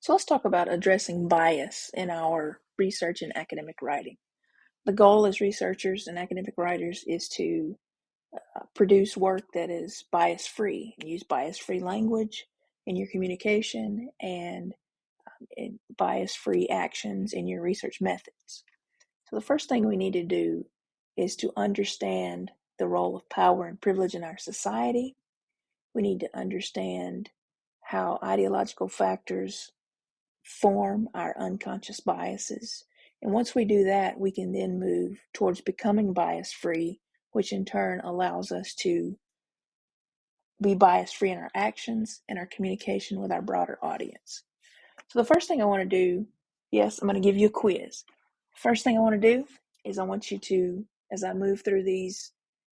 So let's talk about addressing bias in our research and academic writing. The goal as researchers and academic writers is to produce work that is bias-free. Use bias-free language in your communication and bias-free actions in your research methods. So the first thing we need to do is to understand the role of power and privilege in our society. We need to understand how ideological factors form our unconscious biases. And once we do that, we can then move towards becoming bias-free, which in turn allows us to be bias-free in our actions and our communication with our broader audience. So the first thing I want to do, yes, I'm going to give you a quiz. First thing I want to do is I want you to, as I move through these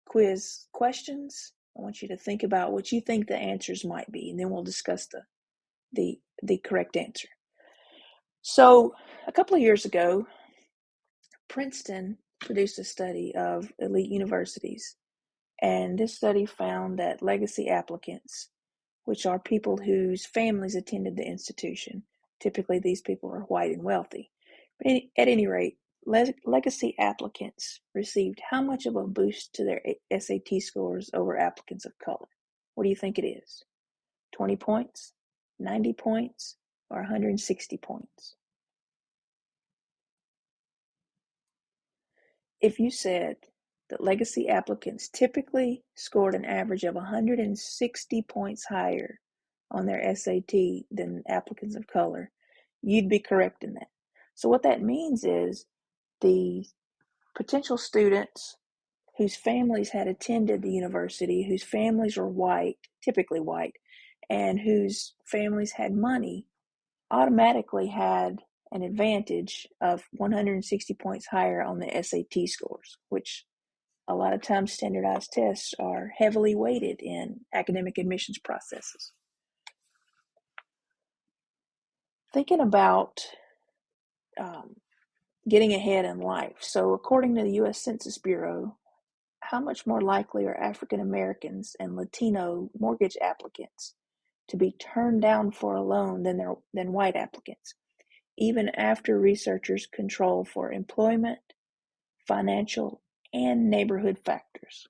quiz questions, I want you to think about what you think the answers might be, and then we'll discuss the correct answer. So a couple of years ago, Princeton produced a study of elite universities, and this study found that legacy applicants, which are people whose families attended the institution, typically these people are white and wealthy. But at any rate, legacy applicants received how much of a boost to their SAT scores over applicants of color? What do you think it is? 20 points, 90 points, or 160 points? If you said that legacy applicants typically scored an average of 160 points higher on their SAT than applicants of color, you'd be correct in that. So what that means is the potential students whose families had attended the university, whose families were white, typically white, and whose families had money, automatically had an advantage of 160 points higher on the SAT scores, which a lot of times standardized tests are heavily weighted in academic admissions processes. Thinking about getting ahead in life. So according to the U.S. Census Bureau, how much more likely are African Americans and Latino mortgage applicants to be turned down for a loan than white applicants, even after researchers control for employment, financial, and neighborhood factors?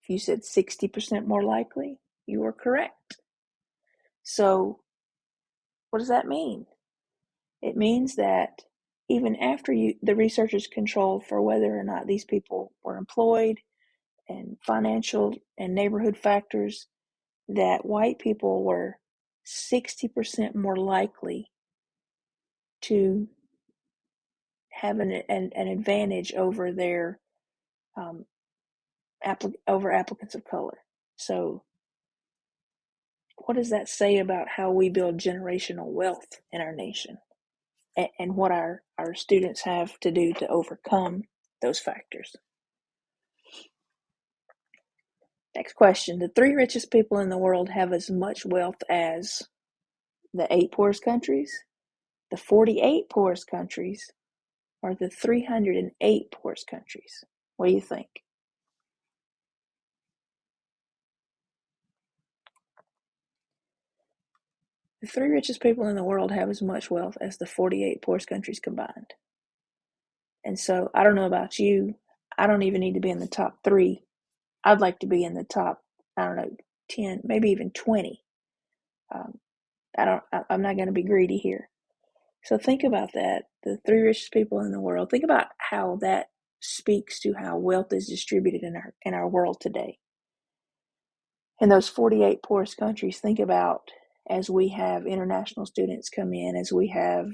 If you said 60% more likely, you were correct. So what does that mean? It means that even after the researchers controlled for whether or not these people were employed and financial and neighborhood factors, that white people were 60% more likely to have an advantage over their over applicants of color. So what does that say about how we build generational wealth in our nation and what our students have to do to overcome those factors? Next question. The 3 richest people in the world have as much wealth as the 8 poorest countries, the 48 poorest countries, or the 308 poorest countries? What do you think? The 3 richest people in the world have as much wealth as the 48 poorest countries combined. And so I don't know about you. I don't even need to be in the top 3. I'd like to be in the top, 10, maybe even 20. I'm not going to be greedy here. So think about that. The 3 richest people in the world. Think about how that speaks to how wealth is distributed in our world today. In those 48 poorest countries, think about as we have international students come in, as we have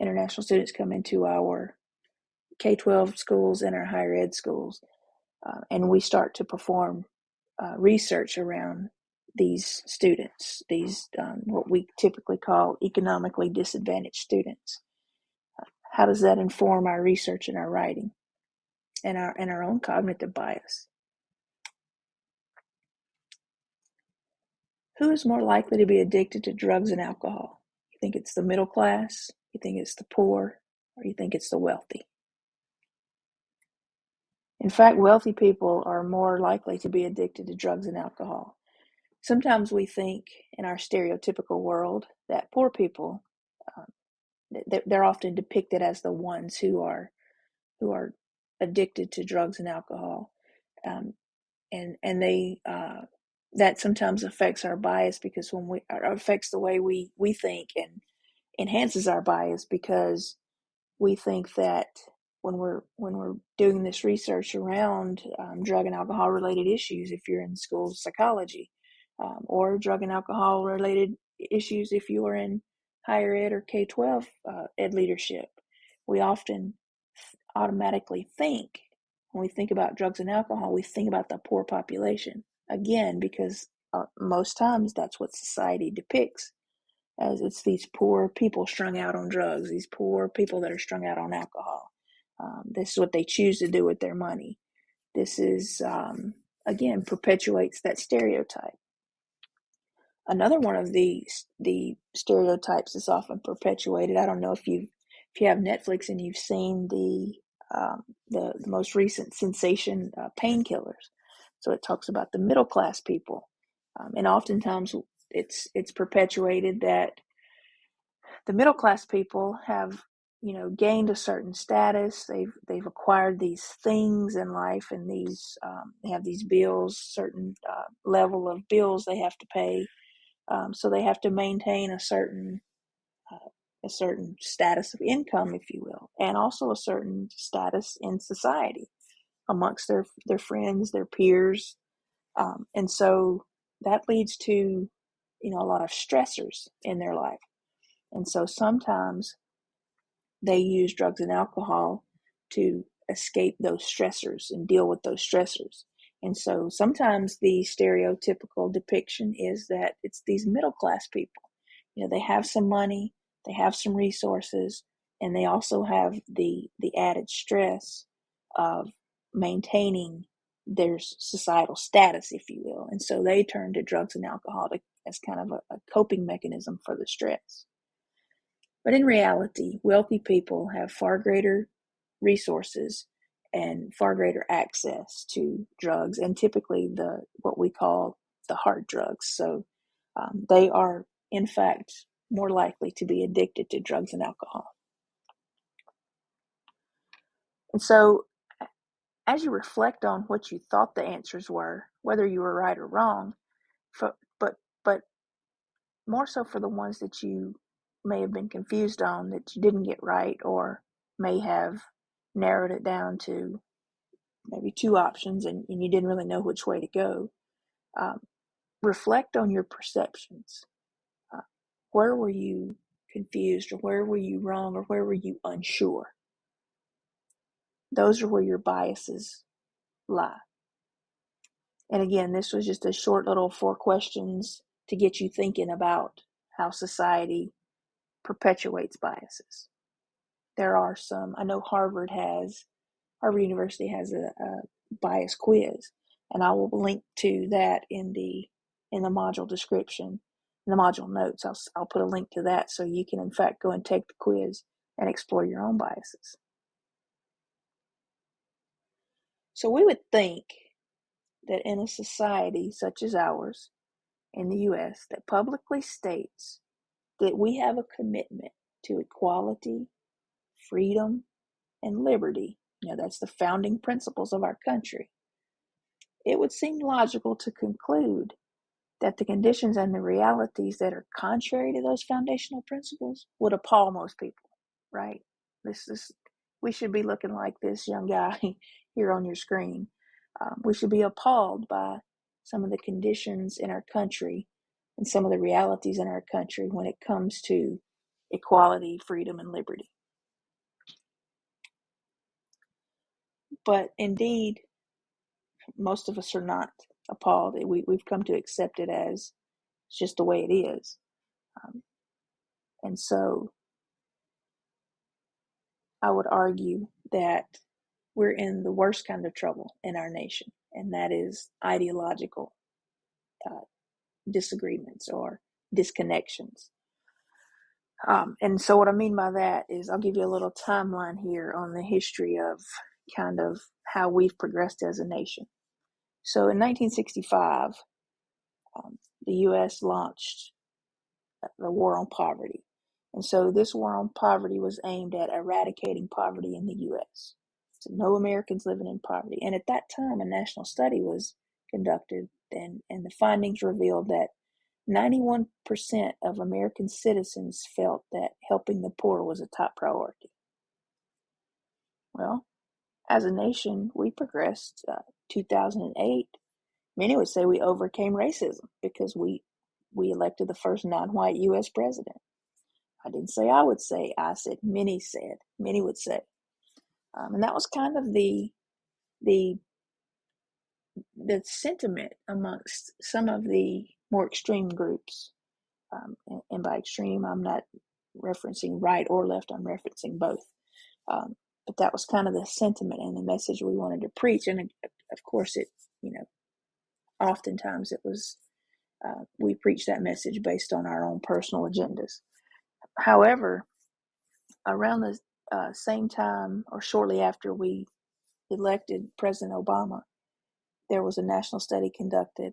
international students come into our K-12 schools and our higher ed schools, and we start to perform research around these students, these what we typically call economically disadvantaged students. How does that inform our research and our writing and our own cognitive bias? Who is more likely to be addicted to drugs and alcohol? You think it's the middle class? You think it's the poor? Or you think it's the wealthy? In fact, wealthy people are more likely to be addicted to drugs and alcohol. Sometimes we think in our stereotypical world that poor people, um, they're often depicted as the ones who are addicted to drugs and alcohol, um, and they that sometimes affects our bias because when we affects the way we think and enhances our bias because we think that when we're doing this research around drug and alcohol related issues, if you're in school of psychology, or drug and alcohol related issues if you are in higher ed or K-12 ed leadership, we often automatically think when we think about drugs and alcohol, we think about the poor population again because most times that's what society depicts as it's these poor people strung out on drugs, these poor people that are strung out on alcohol. This is what they choose to do with their money. This is, again, perpetuates that stereotype. Another one of the stereotypes is often perpetuated. I don't know if you have Netflix and you've seen the most recent sensation, Painkillers. So it talks about the middle class people, and oftentimes it's perpetuated that the middle class people have gained a certain status. They've acquired these things in life, and they have these bills, certain level of bills they have to pay, so they have to maintain a certain status of income, if you will, and also a certain status in society amongst their friends, their peers, and so that leads to a lot of stressors in their life. And so sometimes they use drugs and alcohol to escape those stressors and deal with those stressors. And so sometimes the stereotypical depiction is that it's these middle class people. They have some money, they have some resources, and they also have the added stress of maintaining their societal status, if you will. And so they turn to drugs and alcohol as kind of a coping mechanism for the stress. But in reality, wealthy people have far greater resources and far greater access to drugs, and typically what we call the hard drugs. So they are, in fact, more likely to be addicted to drugs and alcohol. And so, as you reflect on what you thought the answers were, whether you were right or wrong, but more so for the ones that you may have been confused on that you didn't get right, or may have narrowed it down to maybe two options and you didn't really know which way to go. Um, Reflect on your perceptions. Uh, where were you confused, or where were you wrong, or where were you unsure? Those are where your biases lie. And again, this was just a short little 4 questions to get you thinking about how society perpetuates biases. There are some, I know Harvard University has a bias quiz, and I will link to that in the module description, in the module notes. I'll put a link to that so you can in fact go and take the quiz and explore your own biases. So we would think that in a society such as ours in the US that publicly states that we have a commitment to equality, freedom, and liberty, that's the founding principles of our country, it would seem logical to conclude that the conditions and the realities that are contrary to those foundational principles would appall most people, right? This is We should be looking like this young guy here on your screen. We should be appalled by some of the conditions in our country and some of the realities in our country when it comes to equality, freedom, and liberty. But indeed, most of us are not appalled. We've come to accept it as it's just the way it is. And so I would argue that we're in the worst kind of trouble in our nation, and that is ideological disagreements or disconnections. And so what I mean by that is I'll give you a little timeline here on the history of kind of how we've progressed as a nation. So in 1965, the U.S. launched the War on Poverty. And so this war on poverty was aimed at eradicating poverty in the U.S. So no Americans living in poverty. And at that time, a national study was conducted, and the findings revealed that 91% of American citizens felt that helping the poor was a top priority. Well, as a nation, we progressed. 2008, many would say we overcame racism because we elected the first non-white U.S. president. I didn't say I would say, I said many would say. And that was kind of the sentiment amongst some of the more extreme groups. And by extreme, I'm not referencing right or left, I'm referencing both. But that was kind of the sentiment and the message we wanted to preach. And of course, oftentimes it was, we preached that message based on our own personal agendas. However, around the same time or shortly after we elected President Obama, there was a national study conducted,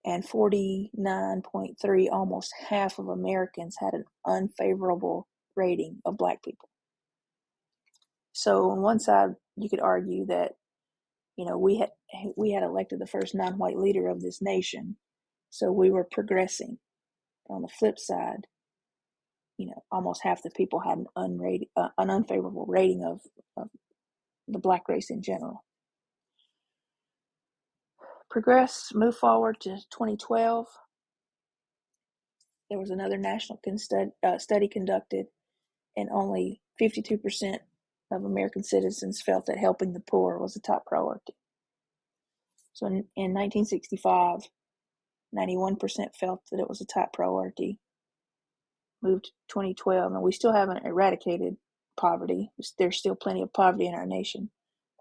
and 49.3, almost half of Americans had an unfavorable rating of Black people. So on one side, you could argue that, we had elected the first non-white leader of this nation, so we were progressing. On the flip side, almost half the people had an unfavorable rating of the Black race in general. Move forward to 2012. There was another national study conducted, and only 52% of American citizens felt that helping the poor was a top priority. So in 1965, 91% felt that it was a top priority. Moved to 2012, and we still haven't eradicated poverty. There's still plenty of poverty in our nation.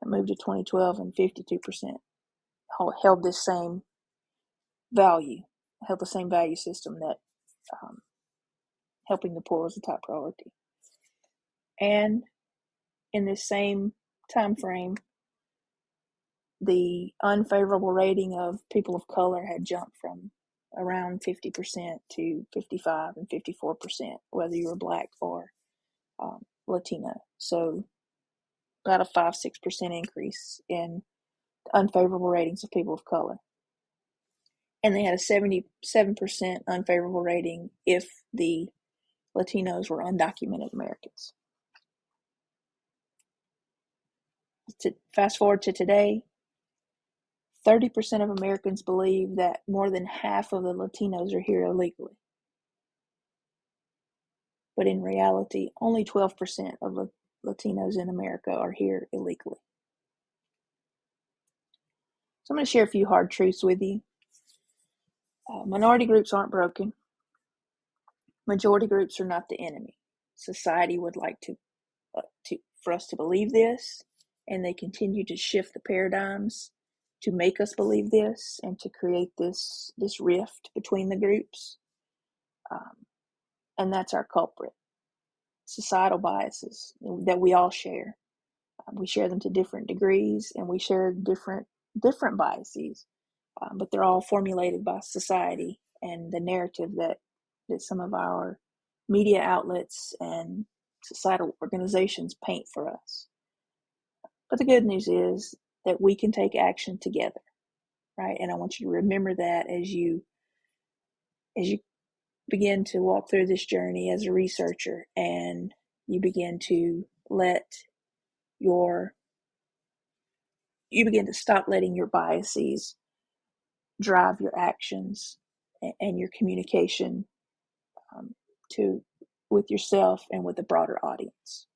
I moved to 2012, and 52% held the same value system that helping the poor was a top priority. And in this same time frame, the unfavorable rating of people of color had jumped from around 50% to 55 and 54%, whether you were Black or Latino. So about a 5-6% increase in unfavorable ratings of people of color. And they had a 77% unfavorable rating if the Latinos were undocumented Americans. Fast forward to today, 30% of Americans believe that more than half of the Latinos are here illegally. But in reality, only 12% of Latinos in America are here illegally. So I'm going to share a few hard truths with you. Minority groups aren't broken. Majority groups are not the enemy. Society would like for us to believe this, and they continue to shift the paradigms to make us believe this and to create this rift between the groups. And that's our culprit. Societal biases that we all share. We share them to different degrees, and we share different biases, but they're all formulated by society and the narrative that some of our media outlets and societal organizations paint for us. But the good news is that we can take action together, right? And I want you to remember that as you begin to walk through this journey as a researcher, and you begin to stop letting your biases drive your actions and your communication with yourself and with the broader audience.